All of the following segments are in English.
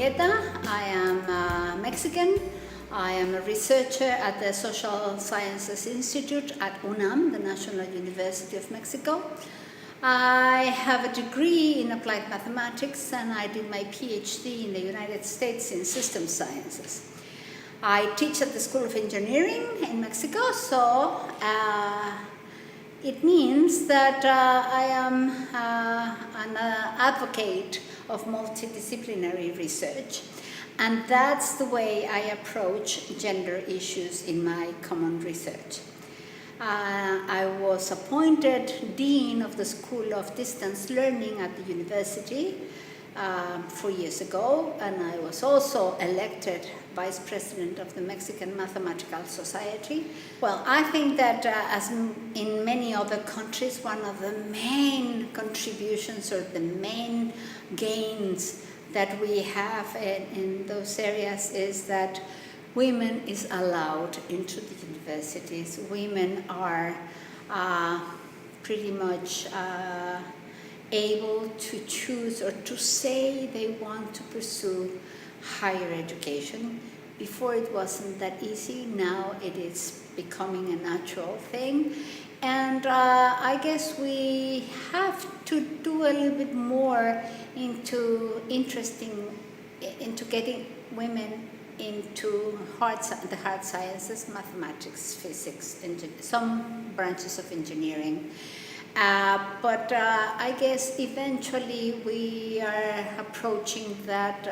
Zubieta. I am Mexican. I am a researcher at the Social Sciences Institute at UNAM, the National University of Mexico. I have a degree in applied mathematics and I did my PhD in the United States in system sciences. I teach at the School of Engineering in Mexico, so it means that I am an advocate of multidisciplinary research, and that's the way I approach gender issues in my common research. I was appointed Dean of the School of Distance Learning at the university 4 years ago, and I was also elected Vice President of the Mexican Mathematical Society. Well, I think that as in many other countries, one of the main contributions or the main gains that we have in those areas is that women is allowed into the universities. Women are pretty much able to choose or to say they want to pursue higher education. Before it wasn't that easy, now it is becoming a natural thing. And I guess we have to do a little bit more into getting women into the hard sciences, mathematics, physics, some branches of engineering. But I guess eventually we are approaching that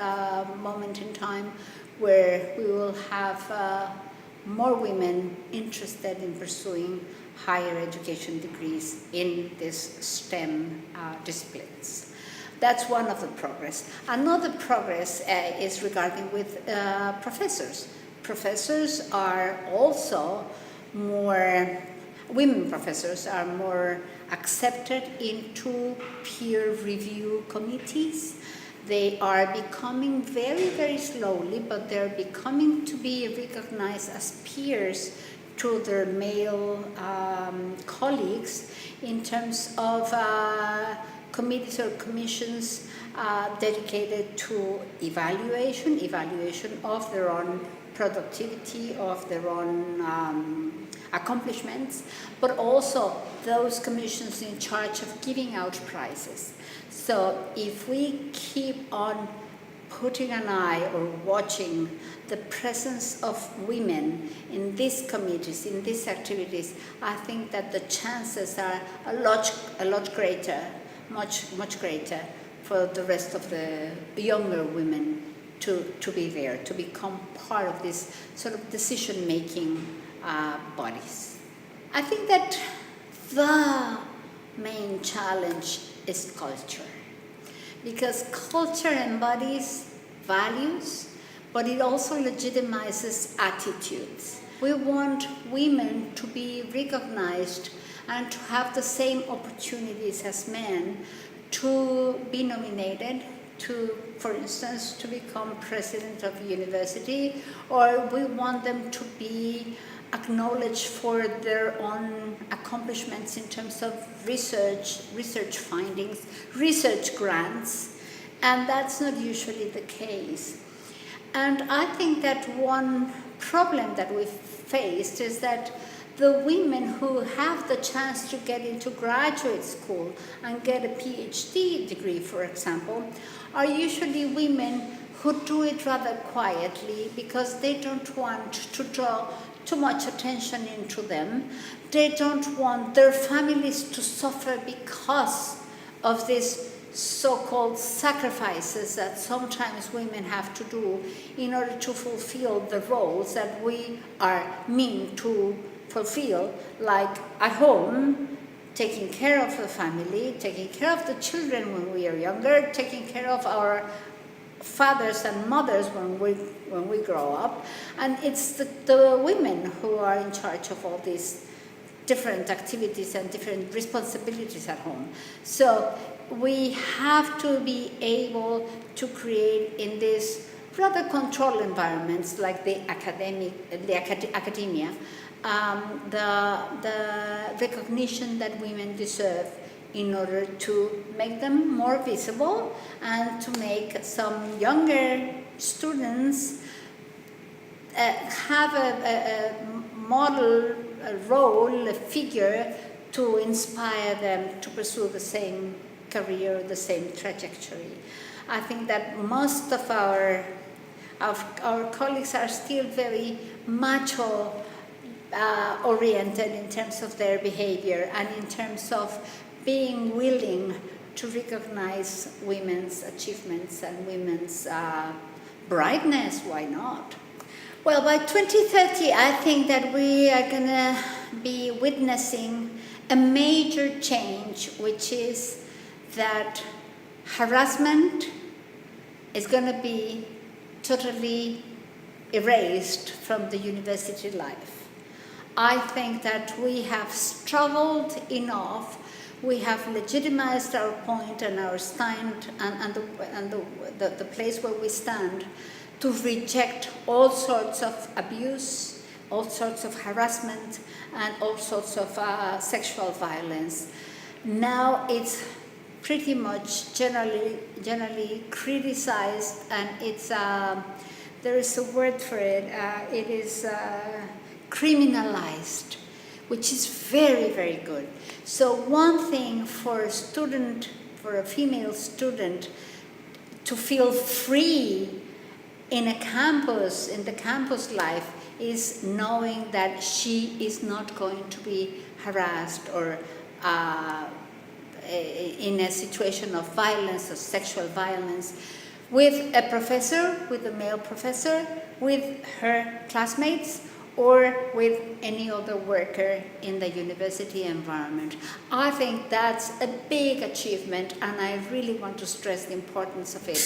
moment in time where we will have more women interested in pursuing higher education degrees in these STEM disciplines. That's one of the progress. Another progress is regarding with professors. Professors are also women professors are more accepted into peer review committees. They are becoming very, very slowly, but they're becoming to be recognized as peers to their male colleagues in terms of committees or commissions dedicated to evaluation of their own productivity, of their own accomplishments, but also those commissions in charge of giving out prizes. So if we keep on putting an eye or watching the presence of women in these committees, in these activities, I think that the chances are a lot greater, much greater for the rest of the younger women to be there, to become part of this sort of decision-making bodies. I think that the main challenge is culture, because culture embodies values, but it also legitimizes attitudes. We want women to be recognized and to have the same opportunities as men to be nominated to, for instance, to become president of a university, or we want them to be acknowledged for their own accomplishments in terms of research findings, research grants, and that's not usually the case. And I think that one problem that we've faced is that the women who have the chance to get into graduate school and get a PhD degree, for example, are usually women who do it rather quietly because they don't want to draw too much attention into them. They don't want their families to suffer because of these so-called sacrifices that sometimes women have to do in order to fulfill the roles that we are meant to fulfill, like at home, taking care of the family, taking care of the children when we are younger, taking care of our fathers and mothers when we grow up, and it's the women who are in charge of all these different activities and different responsibilities at home. So we have to be able to create in these rather controlled environments like the academia, the recognition that women deserve in order to make them more visible and to make some younger students have a model, a role, a figure to inspire them to pursue the same career, the same trajectory. I think that most of our colleagues are still very macho oriented in terms of their behavior and in terms of being willing to recognize women's achievements and women's brightness. Why not? Well, by 2030, I think that we are going to be witnessing a major change, which is that harassment is going to be totally erased from the university life. I think that we have struggled enough. We have legitimized our point and our stand and the place where we stand to reject all sorts of abuse, all sorts of harassment, and all sorts of sexual violence. Now it's pretty much generally criticized, and it's there is a word for it. It is criminalized, which is very, very good. So one thing for a female student to feel free in the campus life is knowing that she is not going to be harassed or in a situation of violence or sexual violence with a professor, with a male professor, with her classmates, or with any other worker in the university environment. I think that's a big achievement, and I really want to stress the importance of it.